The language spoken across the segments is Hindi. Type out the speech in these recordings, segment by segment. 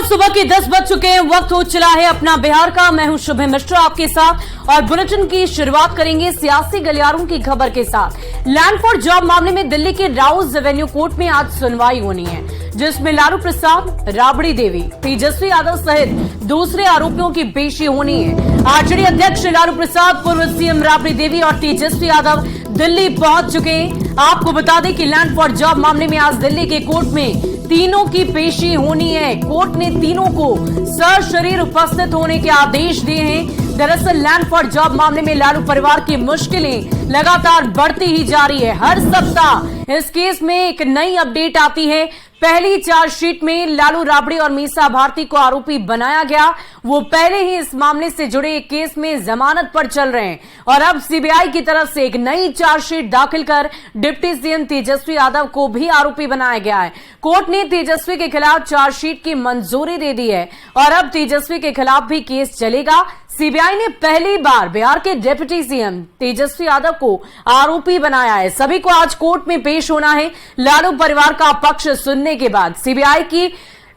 और सुबह के 10 बज चुके हैं। वक्त हो चला है अपना बिहार का। मैं हूं शुभ मिश्रा आपके साथ और बुलेटिन की शुरुआत करेंगे सियासी गलियारों की खबर के साथ। लैंड फॉर जॉब मामले में दिल्ली के राउज एवेन्यू कोर्ट में आज सुनवाई होनी है, जिसमें लालू प्रसाद, राबड़ी देवी, तेजस्वी यादव सहित दूसरे आरोपियों की पेशी होनी है। आरजेडी अध्यक्ष लालू प्रसाद, पूर्व सीएम राबड़ी देवी और तेजस्वी यादव दिल्ली पहुंच चुके हैं। आपको बता दें कि लैंड फॉर जॉब मामले में आज दिल्ली के कोर्ट में तीनों की पेशी होनी है। कोर्ट ने तीनों को सशरीर उपस्थित होने के आदेश दिए हैं। दरअसल लैंड फॉर जॉब मामले में लालू परिवार की मुश्किलें लगातार बढ़ती ही जा रही है। हर सप्ताह इस केस में एक नई अपडेट आती है। पहली चार्जशीट में लालू, राबड़ी और मीसा भारती को आरोपी बनाया गया। वो पहले ही इस मामले से जुड़े एक केस में जमानत पर चल रहे हैं और अब सीबीआई की तरफ से एक नई चार्जशीट दाखिल कर डिप्टी सीएम तेजस्वी यादव को भी आरोपी बनाया गया है। कोर्ट ने तेजस्वी के खिलाफ चार्जशीट की मंजूरी दे दी है और अब तेजस्वी के खिलाफ भी केस चलेगा। सीबीआई ने पहली बार बिहार के डिप्टी सीएम तेजस्वी यादव को आरोपी बनाया है। सभी को आज कोर्ट में पेश होना है। लालू परिवार का पक्ष सुनने के बाद सीबीआई की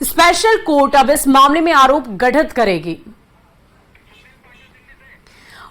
स्पेशल कोर्ट अब इस मामले में आरोप गठित करेगी।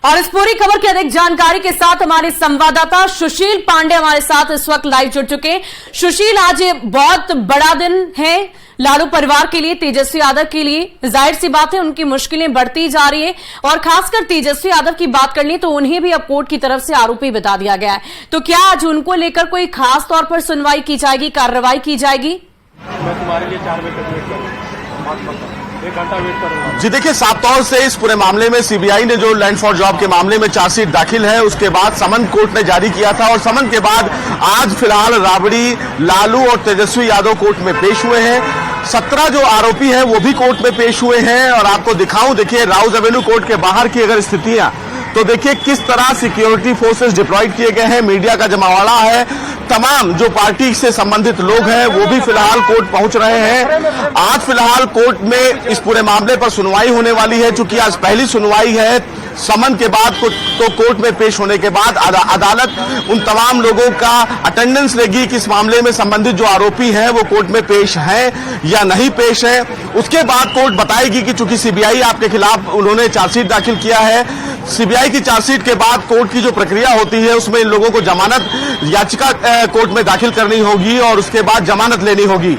और इस पूरी खबर की अधिक जानकारी के साथ हमारे संवाददाता सुशील पांडे हमारे साथ इस वक्त लाइव जुड़ चुके हैं। सुशील, आज बहुत बड़ा दिन है लालू परिवार के लिए, तेजस्वी यादव के लिए। जाहिर सी बात है उनकी मुश्किलें बढ़ती जा रही है और खासकर तेजस्वी यादव की बात कर ली तो उन्हें भी अब कोर्ट की तरफ से आरोपी बता दिया गया है। तो क्या आज उनको लेकर कोई खास तौर पर सुनवाई की जाएगी, कार्रवाई की जाएगी? मैं तुम्हारे लिए 4 बजे तक वेट करूंगा, 1 घंटा वेट करूंगा। जी देखिए, साफ तौर से इस पूरे मामले में सीबीआई ने जो लैंड फॉर जॉब के मामले में चार्जशीट दाखिल है, उसके बाद समन कोर्ट ने जारी किया था और समन के बाद आज फिलहाल राबड़ी, लालू और तेजस्वी यादव कोर्ट में पेश हुए हैं। 17 जो आरोपी हैं वो भी कोर्ट में पेश हुए हैं और आपको दिखाऊं, देखिए राउज एवेन्यू कोर्ट के बाहर की अगर स्थितियां तो देखिए किस तरह सिक्योरिटी फोर्सेस डिप्लॉयड किए गए हैं, मीडिया का जमावड़ा है, तमाम जो पार्टी से संबंधित लोग हैं वो भी फिलहाल कोर्ट पहुंच रहे हैं। आज फिलहाल कोर्ट में इस पूरे मामले पर सुनवाई होने वाली है। चूंकि आज पहली सुनवाई है, समन के बाद तो कोर्ट में पेश होने के बाद अदालत उन तमाम लोगों का अटेंडेंस लेगी कि इस मामले में संबंधित जो आरोपी हैं वो कोर्ट में पेश हैं या नहीं पेश है। उसके बाद कोर्ट बताएगी कि चूंकि सीबीआई आपके खिलाफ उन्होंने चार्जशीट दाखिल किया है, सीबीआई की चार्जशीट के बाद कोर्ट की जो प्रक्रिया होती है उसमें इन लोगों को जमानत याचिका कोर्ट में दाखिल करनी होगी और उसके बाद जमानत लेनी होगी।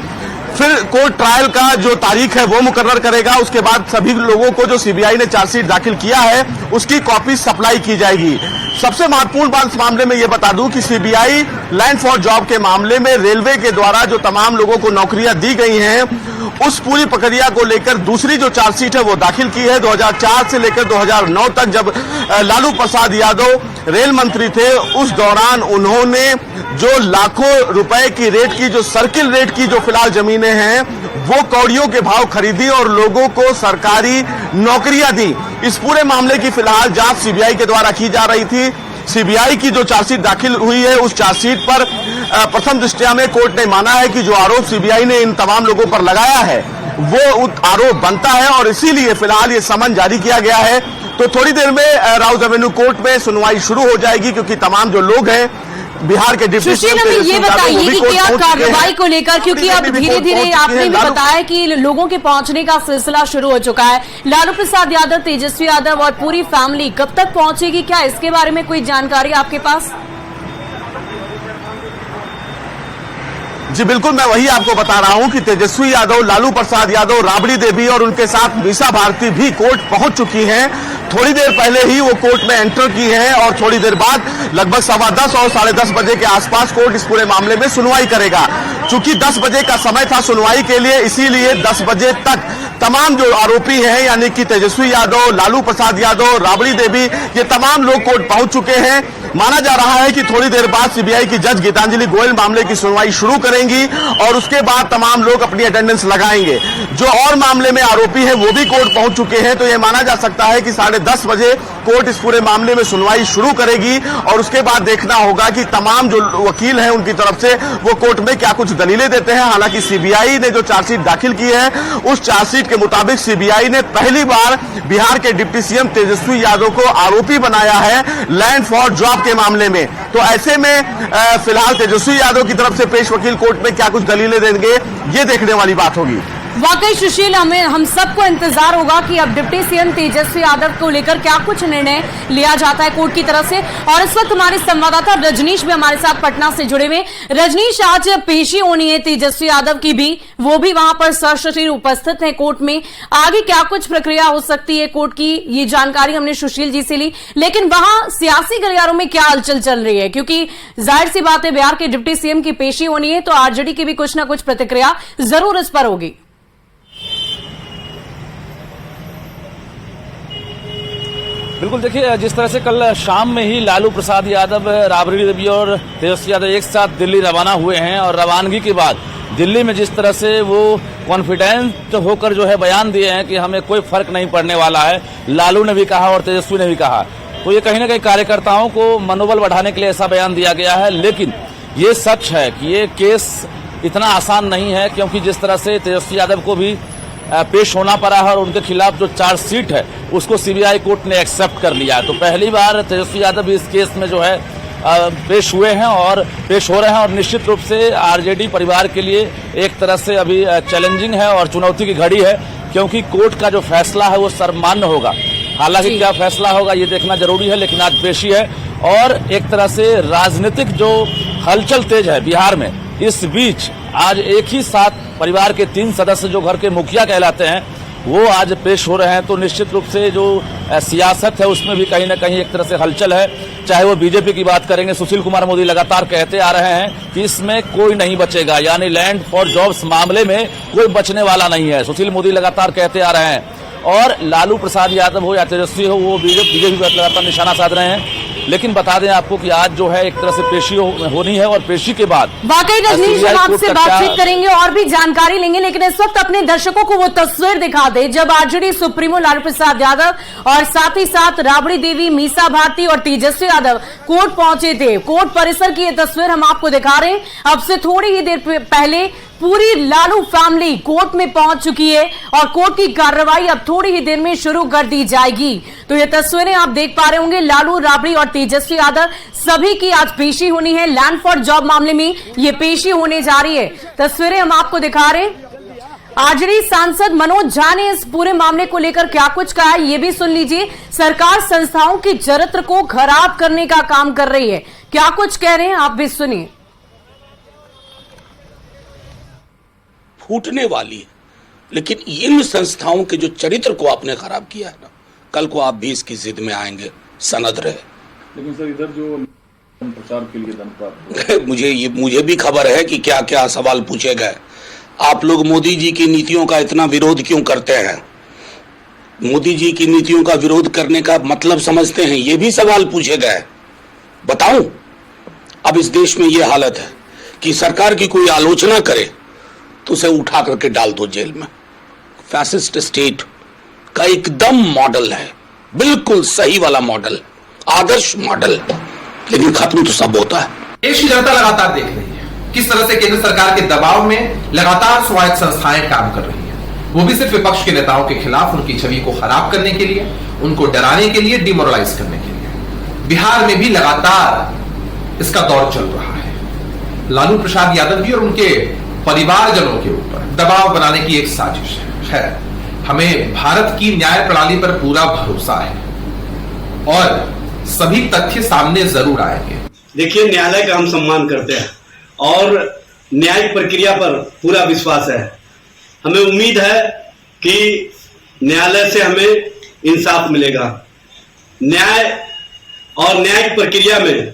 फिर कोर्ट ट्रायल का जो तारीख है वो मुकर्रर करेगा। उसके बाद सभी लोगों को जो सीबीआई ने चार्जशीट दाखिल किया है उसकी कॉपी सप्लाई की जाएगी। सबसे महत्वपूर्ण बात इस मामले में ये बता दूं कि सीबीआई लैंड फॉर जॉब के मामले में रेलवे के द्वारा जो तमाम लोगों को नौकरियां दी गई हैं उस पूरी प्रक्रिया को लेकर दूसरी जो चार्जशीट है वो दाखिल की है। 2004 से लेकर 2009 तक जब लालू प्रसाद यादव रेल मंत्री थे उस दौरान उन्होंने जो लाखों रुपए की रेट की, जो सर्किल रेट की जो फिलहाल जमीनें हैं वो कौड़ियों के भाव खरीदी और लोगों को सरकारी नौकरियां दी। इस पूरे मामले की फिलहाल जांच सीबीआई के द्वारा की जा रही थी। सीबीआई की जो चार्जशीट दाखिल हुई है उस चार्जशीट पर प्रथम दृष्टया में कोर्ट ने माना है कि जो आरोप सीबीआई ने इन तमाम लोगों पर लगाया है वो आरोप बनता है और इसीलिए फिलहाल ये समन जारी किया गया है। तो थोड़ी देर में राउज एवेन्यू कोर्ट में सुनवाई शुरू हो जाएगी क्योंकि तमाम जो लोग हैं बिहार के डिप्टी सुशील, हमें ये बताइए कि क्या कार्रवाई को लेकर, क्योंकि अब धीरे धीरे आपने भी बताया कि लोगों के पहुंचने का सिलसिला शुरू हो चुका है। लालू प्रसाद यादव, तेजस्वी यादव और पूरी फैमिली कब तक पहुंचेगी, क्या इसके बारे में कोई जानकारी आपके पास? जी बिल्कुल, मैं वही आपको बता रहा हूं कि तेजस्वी यादव, लालू प्रसाद यादव, राबड़ी देवी और उनके साथ मीसा भारती भी कोर्ट पहुंच चुकी हैं। थोड़ी देर पहले ही वो कोर्ट में एंटर की हैं और थोड़ी देर बाद लगभग 10:15 और 10:30 बजे के आसपास कोर्ट इस पूरे मामले में सुनवाई करेगा। चूंकि 10 बजे का समय था सुनवाई के लिए, इसीलिए 10 बजे तक तमाम जो आरोपी हैं यानी कि तेजस्वी यादव, लालू प्रसाद यादव, राबड़ी देवी, ये तमाम लोग कोर्ट पहुंच चुके हैं। माना जा रहा है कि थोड़ी देर बाद सीबीआई की जज गीतांजलि गोयल मामले की सुनवाई शुरू करेंगी और उसके बाद तमाम लोग अपनी अटेंडेंस लगाएंगे। जो और मामले में आरोपी हैं वो भी कोर्ट पहुंच चुके हैं। तो यह माना जा सकता है कि 10:30 बजे कोर्ट इस पूरे मामले में सुनवाई शुरू करेगी और उसके बाद देखना होगा कि तमाम जो वकील हैं उनकी तरफ से वो कोर्ट में क्या कुछ दलीलें देते हैं। हालांकि सीबीआई ने जो चार्जशीट दाखिल की है उस चार्जशीट के मुताबिक सीबीआई ने पहली बार बिहार के डिप्टी सीएम तेजस्वी यादव को आरोपी बनाया है लैंड फॉर जॉब के मामले में। तो ऐसे में फिलहाल तेजस्वी यादव की तरफ से पेश वकील कोर्ट में क्या कुछ दलीलें देंगे ये देखने वाली बात होगी। वाकई सुशील, हम सबको इंतजार होगा कि अब डिप्टी सीएम तेजस्वी यादव को लेकर क्या कुछ निर्णय लिया जाता है कोर्ट की तरफ से। और इस वक्त हमारे संवाददाता रजनीश भी हमारे साथ पटना से जुड़े हुए। रजनीश, आज पेशी होनी है तेजस्वी यादव की भी, वो भी वहां पर सशरीर उपस्थित है कोर्ट में। आगे क्या कुछ प्रक्रिया हो सकती है कोर्ट की, ये जानकारी हमने सुशील जी से ली। लेकिन वहां सियासी गलियारों में क्या हलचल चल रही है, क्योंकि जाहिर सी बात है बिहार के डिप्टी सीएम की पेशी होनी है तो आरजेडी की भी कुछ ना कुछ प्रतिक्रिया जरूर इस पर होगी। बिल्कुल, देखिए जिस तरह से कल शाम में ही लालू प्रसाद यादव, राबड़ी देवी और तेजस्वी यादव एक साथ दिल्ली रवाना हुए हैं और रवानगी के बाद दिल्ली में जिस तरह से वो कॉन्फिडेंट होकर जो है बयान दिए हैं कि हमें कोई फर्क नहीं पड़ने वाला है, लालू ने भी कहा और तेजस्वी ने भी कहा, तो ये कहीं ना कहीं कार्यकर्ताओं को मनोबल बढ़ाने के लिए ऐसा बयान दिया गया है। लेकिन ये सच है कि ये केस इतना आसान नहीं है, क्योंकि जिस तरह से तेजस्वी यादव को भी पेश होना पड़ा है और उनके खिलाफ जो चार्जशीट है उसको सीबीआई कोर्ट ने एक्सेप्ट कर लिया है। तो पहली बार तेजस्वी यादव भी इस केस में जो है पेश हुए हैं और पेश हो रहे हैं और निश्चित रूप से आरजेडी परिवार के लिए एक तरह से अभी चैलेंजिंग है और चुनौती की घड़ी है, क्योंकि कोर्ट का जो फैसला है वो सर्वमान्य होगा। हालांकि क्या फैसला होगा ये देखना जरूरी है, लेकिन आज पेशी है और एक तरह से राजनीतिक जो हलचल तेज है बिहार में, इस बीच आज एक ही साथ परिवार के 3 सदस्य जो घर के मुखिया कहलाते हैं वो आज पेश हो रहे हैं। तो निश्चित रूप से जो सियासत है उसमें भी कहीं ना कहीं एक तरह से हलचल है। चाहे वो बीजेपी की बात करेंगे, सुशील कुमार मोदी लगातार कहते आ रहे हैं कि इसमें कोई नहीं बचेगा, यानी लैंड फॉर जॉब्स मामले में कोई बचने वाला नहीं है, सुशील मोदी लगातार कहते आ रहे हैं। और लालू प्रसाद यादव हो या तेजस्वी हो, वो बीजेपी पर लगातार निशाना साध रहे हैं। लेकिन बता दें आपको कि आज जो है एक तरह से पेशी होनी है और पेशी के बाद वाकई रजनीश हम आपसे बातचीत करेंगे और भी जानकारी लेंगे, लेकिन इस वक्त अपने दर्शकों को वो तस्वीर दिखा दे जब आरजेडी सुप्रीमो लालू प्रसाद यादव और साथ ही साथ राबड़ी देवी, मीसा भारती और तेजस्वी यादव कोर्ट पहुंचे थे। कोर्ट परिसर की ये तस्वीर हम आपको दिखा रहे हैं। अब से थोड़ी ही देर पहले पूरी लालू फैमिली कोर्ट में पहुंच चुकी है और कोर्ट की कार्रवाई अब थोड़ी ही देर में शुरू कर दी जाएगी। तो ये तस्वीरें आप देख पा रहे होंगे, लालू, राबड़ी और तेजस्वी यादव सभी की आज पेशी होनी है। लैंड फॉर जॉब मामले में ये पेशी होने जा रही है। तस्वीरें हम आपको दिखा रहे हैं। आरजेडी सांसद मनोज झा ने इस पूरे मामले को लेकर क्या कुछ कहा है ये भी सुन लीजिए। सरकार संस्थाओं के चरित्र को खराब करने का काम कर रही है, क्या कुछ कह रहे हैं आप भी सुनिए। फूटने वाली है, लेकिन इन संस्थाओं के जो चरित्र को आपने खराब किया है ना, कल को आप भी इसकी जिद में आएंगे, सनद रहे। लेकिन सर इधर जो प्रचार के लिए जनता मुझे भी खबर है कि क्या क्या सवाल पूछे गए। आप लोग मोदी जी की नीतियों का इतना विरोध क्यों करते हैं, मोदी जी की नीतियों का विरोध करने का मतलब समझते हैं, ये भी सवाल पूछे गए। बताऊं, अब इस देश में ये हालत है कि सरकार की कोई आलोचना करे तो उसे उठा करके डाल दो जेल में। फैसिस्ट स्टेट का एकदम मॉडल है, बिल्कुल सही वाला मॉडल, आदर्श मॉडल, लेकिन खत्म तो सब होता है। देश की जनता लगातार देख रही है किस तरह से केंद्र सरकार के दबाव में लगातार स्वायत्त संस्थाएं काम कर रही हैं, वो भी सिर्फ विपक्ष के नेताओं के खिलाफ उनकी छवि को खराब करने के लिए, उनको डराने के लिए, डिमोरलाइज करने के लिए। बिहार में भी लगातार इसका दौर चल रहा है। लालू प्रसाद यादव भी और उनके परिवारजनों के ऊपर दबाव बनाने की एक साजिश है। हमें भारत की न्याय प्रणाली पर पूरा भरोसा है और सभी तथ्य सामने जरूर आएंगे। देखिए, न्यायालय का हम सम्मान करते हैं और न्यायिक प्रक्रिया पर पूरा विश्वास है। हमें उम्मीद है कि न्यायालय से हमें इंसाफ मिलेगा। न्याय और न्यायिक प्रक्रिया में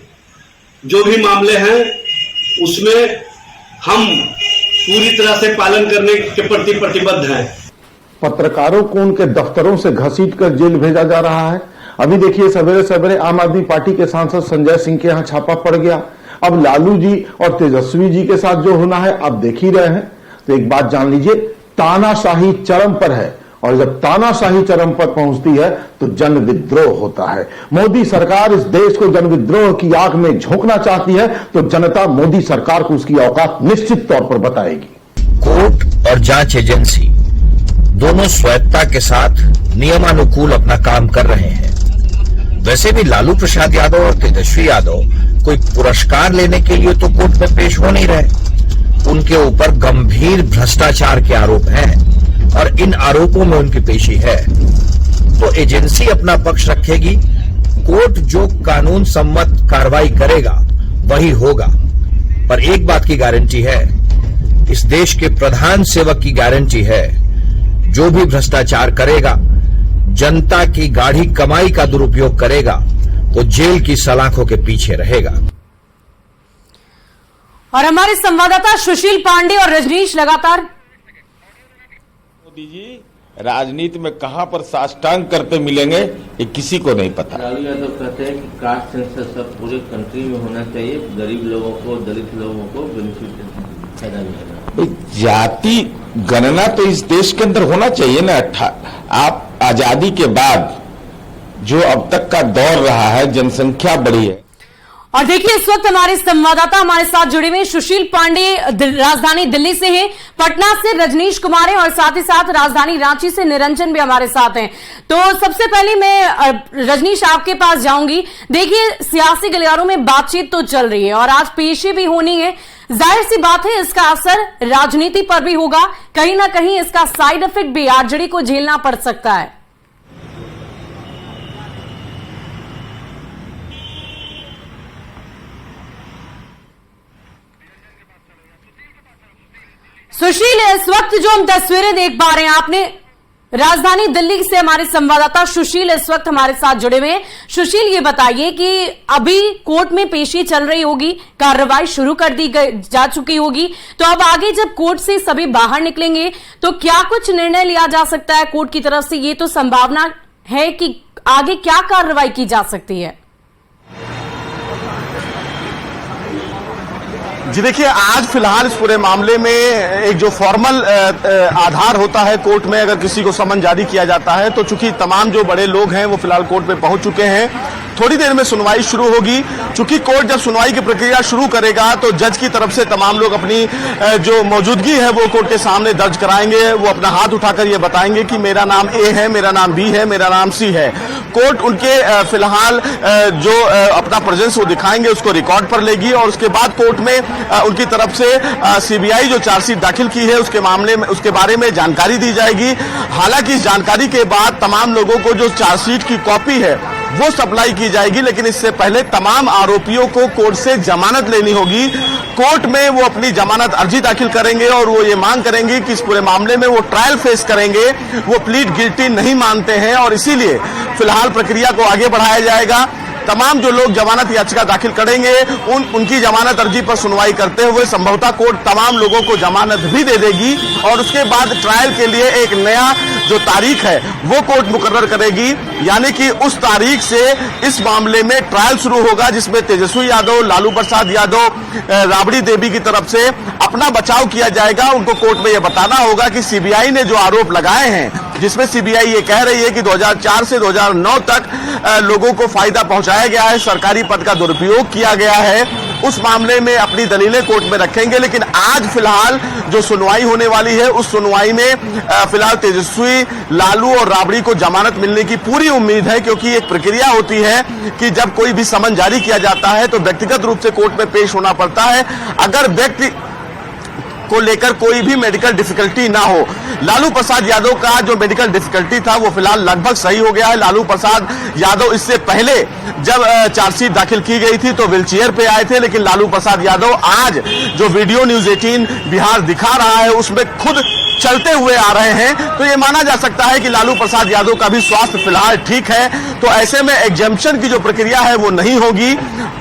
जो भी मामले हैं उसमें हम पूरी तरह से पालन करने के प्रति प्रतिबद्ध हैं। पत्रकारों को उनके दफ्तरों से घसीटकर जेल भेजा जा रहा है। अभी देखिए, सवेरे सवेरे आम आदमी पार्टी के सांसद संजय सिंह के यहां छापा पड़ गया। अब लालू जी और तेजस्वी जी के साथ जो होना है आप देख ही रहे हैं। तो एक बात जान लीजिए, तानाशाही चरम पर है और जब तानाशाही चरम पर पहुंचती है तो जन विद्रोह होता है। मोदी सरकार इस देश को जन विद्रोह की आग में झोंकना चाहती है तो जनता मोदी सरकार को उसकी औकात निश्चित तौर पर बताएगी। कोर्ट और जांच एजेंसी दोनों स्वायत्तता के साथ नियमानुकूल अपना काम कर रहे हैं। वैसे भी लालू प्रसाद यादव और तेजस्वी यादव कोई पुरस्कार लेने के लिए तो कोर्ट में पेश हो नहीं रहे, उनके ऊपर गंभीर भ्रष्टाचार के आरोप हैं। और इन आरोपों में उनकी पेशी है तो एजेंसी अपना पक्ष रखेगी। कोर्ट जो कानून सम्मत कार्रवाई करेगा वही होगा। पर एक बात की गारंटी है, इस देश के प्रधान सेवक की गारंटी है, जो भी भ्रष्टाचार करेगा, जनता की गाढ़ी कमाई का दुरुपयोग करेगा, वो जेल की सलाखों के पीछे रहेगा। और हमारे संवाददाता सुशील पांडे और रजनीश लगातार मोदी जी राजनीति में कहां पर साष्टांग करते मिलेंगे ये किसी को नहीं पता। लालू यादव कहते हैं कि कास्ट सेंसस सब पूरे कंट्री में होना चाहिए, गरीब लोगों को, दलित लोगों को बेनिफिट फायदा मिलेगा। जाति गणना तो इस देश के अंदर होना चाहिए ना। आप आजादी के बाद जो अब तक का दौर रहा है, जनसंख्या बढ़ी है। और देखिए इस वक्त हमारे संवाददाता हमारे साथ जुड़े हुए सुशील पांडे राजधानी दिल्ली से हैं, पटना से रजनीश कुमार हैं और साथ ही साथ राजधानी रांची से निरंजन भी हमारे साथ हैं। तो सबसे पहले मैं रजनीश आपके पास जाऊंगी। देखिए सियासी गलियारों में बातचीत तो चल रही है और आज पेशी भी होनी है। जाहिर सी बात है इसका असर राजनीति पर भी होगा, कहीं ना कहीं इसका साइड इफेक्ट भी आरजेडी को झेलना पड़ सकता है। सुशील इस वक्त जो हम तस्वीरें देख पा रहे हैं, आपने राजधानी दिल्ली से हमारे संवाददाता सुशील इस वक्त हमारे साथ जुड़े हुए हैं। सुशील ये बताइए कि अभी कोर्ट में पेशी चल रही होगी, कार्रवाई शुरू कर दी जा चुकी होगी, तो अब आगे जब कोर्ट से सभी बाहर निकलेंगे तो क्या कुछ निर्णय लिया जा सकता है कोर्ट की तरफ से? ये तो संभावना है कि आगे क्या कार्रवाई की जा सकती है? जी देखिए, आज फिलहाल इस पूरे मामले में एक जो फॉर्मल आधार होता है कोर्ट में, अगर किसी को समन जारी किया जाता है तो चूंकि तमाम जो बड़े लोग हैं वो फिलहाल कोर्ट में पहुंच चुके हैं, थोड़ी देर में सुनवाई शुरू होगी। चूंकि कोर्ट जब सुनवाई की प्रक्रिया शुरू करेगा तो जज की तरफ से तमाम लोग अपनी जो मौजूदगी है वो कोर्ट के सामने दर्ज कराएंगे। वो अपना हाथ उठाकर ये बताएंगे कि मेरा नाम ए है, मेरा नाम बी है, मेरा नाम सी है। कोर्ट उनके फिलहाल जो अपना प्रेजेंस वो दिखाएंगे उसको रिकॉर्ड पर लेगी और उसके बाद कोर्ट में उनकी तरफ से सीबीआई जो चार्जशीट दाखिल की है उसके मामले में, उसके बारे में जानकारी दी जाएगी। हालांकि इस जानकारी के बाद तमाम लोगों को जो चार्जशीट की कॉपी है वो सप्लाई की जाएगी, लेकिन इससे पहले तमाम आरोपियों को कोर्ट से जमानत लेनी होगी। कोर्ट में वो अपनी जमानत अर्जी दाखिल करेंगे और वो ये मांग करेंगे कि इस पूरे मामले में वो ट्रायल फेस करेंगे। वो प्लीड गिल्टी नहीं मानते हैं और इसीलिए फिलहाल प्रक्रिया को आगे बढ़ाया जाएगा। तमाम जो लोग जमानत याचिका दाखिल करेंगे उनकी जमानत अर्जी पर सुनवाई करते हुए संभवतः कोर्ट तमाम लोगों को जमानत भी दे देगी और उसके बाद ट्रायल के लिए एक नया जो तारीख है वो कोर्ट मुकर्रर करेगी। यानी कि उस तारीख से इस मामले में ट्रायल शुरू होगा जिसमें तेजस्वी यादव, लालू प्रसाद यादव, राबड़ी देवी की तरफ से अपना बचाव किया जाएगा। उनको कोर्ट में यह बताना होगा कि सीबीआई ने जो आरोप लगाए हैं, जिसमें सीबीआई ये कह रही है कि 2004 से 2009 तक लोगों को फायदा पहुंचाया गया है, सरकारी पद का दुरुपयोग किया गया है, उस मामले में अपनी दलीलें कोर्ट में रखेंगे। लेकिन आज फिलहाल जो सुनवाई होने वाली है उस सुनवाई में फिलहाल तेजस्वी, लालू और राबड़ी को जमानत मिलने की पूरी उम्मीद है, क्योंकि एक प्रक्रिया होती है कि जब कोई भी समन जारी किया जाता है तो व्यक्तिगत रूप से कोर्ट में पेश होना पड़ता है अगर व्यक्ति को लेकर कोई भी मेडिकल डिफिकल्टी ना हो। लालू प्रसाद यादव का जो मेडिकल डिफिकल्टी था वो फिलहाल लगभग सही हो गया है। लालू प्रसाद यादव इससे पहले जब चार्जशीट दाखिल की गई थी तो व्हीलचेयर पे आए थे, लेकिन लालू प्रसाद यादव आज जो वीडियो न्यूज 18 बिहार दिखा रहा है उसमें खुद चलते हुए आ रहे हैं। तो ये माना जा सकता है कि लालू प्रसाद यादव का भी स्वास्थ्य फिलहाल ठीक है। तो ऐसे में एग्जेम्पशन की जो प्रक्रिया है वो नहीं होगी।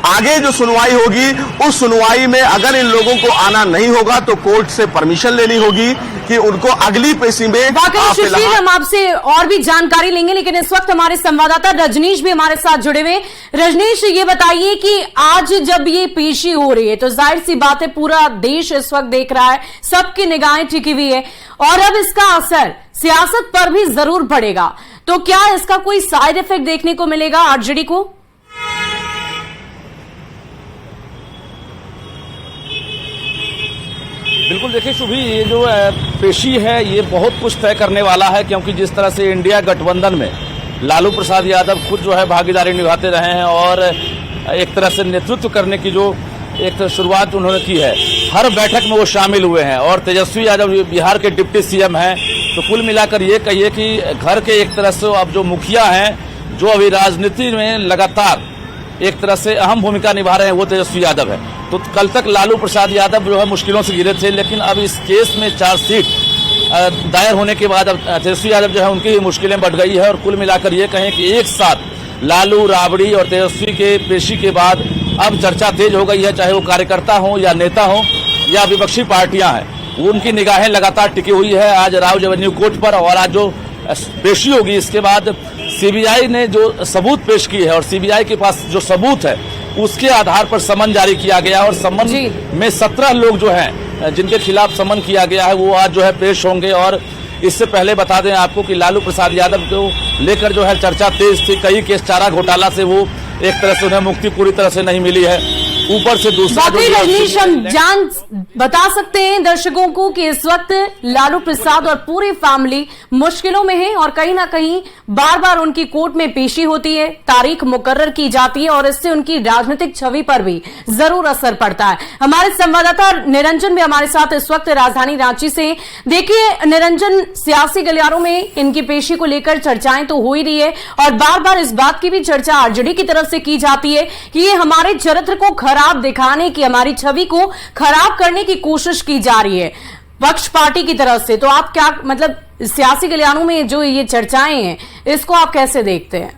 आगे जो सुनवाई होगी उस सुनवाई में अगर इन लोगों को आना नहीं होगा तो कोर्ट से परमिशन लेनी होगी कि उनको अगली पेशी में। सुशील, हम आपसे और भी जानकारी लेंगे, लेकिन इस वक्त हमारे संवाददाता रजनीश भी हमारे साथ जुड़े हुए। रजनीश, ये बताइए कि आज जब ये पेशी हो रही है तो जाहिर सी बात है पूरा देश इस वक्त देख रहा है, सबकी निगाहें टिकी हुई है और अब इसका असर सियासत पर भी जरूर पड़ेगा। तो क्या इसका कोई साइड इफेक्ट देखने को मिलेगा आरजेडी को? बिल्कुल, देखिए शुभी, ये जो पेशी है ये बहुत कुछ तय करने वाला है, क्योंकि जिस तरह से इंडिया गठबंधन में लालू प्रसाद यादव खुद जो है भागीदारी निभाते रहे हैं और एक तरह से नेतृत्व करने की जो एक शुरुआत उन्होंने की है, हर बैठक में वो शामिल हुए हैं। और तेजस्वी यादव बिहार के डिप्टी सीएम हैं, तो कुल मिलाकर ये कहिए कि घर के एक तरह से अब जो मुखिया हैं, जो अभी राजनीति में लगातार एक तरह से अहम भूमिका निभा रहे हैं, वो तेजस्वी यादव है। तो कल तक लालू प्रसाद यादव जो है मुश्किलों से घिरे थे, लेकिन अब इस केस में चार्जशीट दायर होने के बाद अब तेजस्वी यादव जो है उनकी भी मुश्किलें बढ़ गई है। और कुल मिलाकर ये कहें कि एक साथ लालू, राबड़ी और तेजस्वी के पेशी के बाद अब चर्चा तेज हो गई है, चाहे वो कार्यकर्ता हो या नेता हो या विपक्षी पार्टियां हैं, उनकी निगाहें लगातार टिकी हुई है आज राउज एवेन्यू कोर्ट पर। और आज जो पेशी होगी इसके बाद सीबीआई ने जो सबूत पेश की है और सीबीआई के पास जो सबूत है उसके आधार पर समन जारी किया गया और समन में 17 लोग जो हैं जिनके खिलाफ समन किया गया है वो आज जो है पेश होंगे। और इससे पहले बता दें आपको कि लालू प्रसाद यादव को लेकर जो है चर्चा तेज थी, कई केस चारा घोटाला से वो एक तरह से उन्हें मुक्ति पूरी तरह से नहीं मिली है, ऊपर से दूसरा रजनीश, हम जान बता सकते हैं दर्शकों को कि इस वक्त लालू प्रसाद और पूरी फैमिली मुश्किलों में है और कहीं ना कहीं बार बार उनकी कोर्ट में पेशी होती है, तारीख मुकर्रर की जाती है और इससे उनकी राजनीतिक छवि पर भी जरूर असर पड़ता है। हमारे संवाददाता निरंजन भी हमारे साथ इस वक्त राजधानी रांची से। देखिए निरंजन, सियासी गलियारों में इनकी पेशी को लेकर चर्चाएं तो हो ही रही है और बार बार इस बात की भी चर्चा आरजेडी की तरफ से की जाती है कि ये हमारे चरित्र को खराब दिखाने की, हमारी छवि को खराब करने की कोशिश की जा रही है पक्ष पार्टी की तरफ से। तो आप क्या मतलब सियासी गलियारों में जो ये चर्चाएं हैं इसको आप कैसे देखते हैं?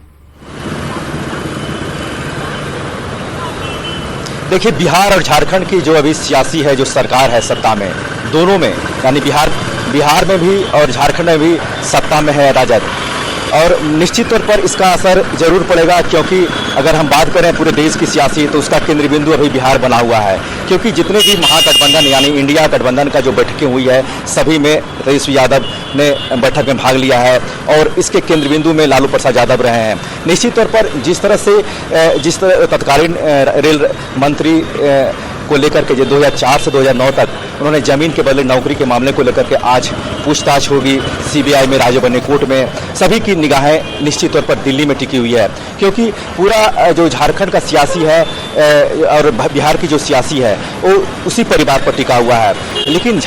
देखिए, बिहार और झारखंड की जो अभी सियासी है, जो सरकार है सत्ता में, दोनों में यानी बिहार में भी और झारखंड में भी सत्ता में है राजद, और निश्चित तौर पर इसका असर जरूर पड़ेगा क्योंकि अगर हम बात करें पूरे देश की सियासी तो उसका केंद्र बिंदु अभी बिहार बना हुआ है। क्योंकि जितने भी महागठबंधन यानी इंडिया गठबंधन का जो बैठकें हुई है सभी में तेजस्वी यादव ने बैठक में भाग लिया है और इसके केंद्र बिंदु में लालू प्रसाद यादव रहे हैं। निश्चित तौर पर जिस तरह तत्कालीन रेल मंत्री को लेकर के जो 2004 से 2009 तक उन्होंने जमीन के बदले नौकरी के मामले को लेकर के आज पूछताछ होगी सीबीआई में, राजीव गांधी कोर्ट में। सभी की निगाहें निश्चित तौर पर दिल्ली में टिकी हुई है क्योंकि पूरा जो झारखंड का सियासी है और बिहार की जो सियासी है वो उसी परिवार पर टिका हुआ है। लेकिन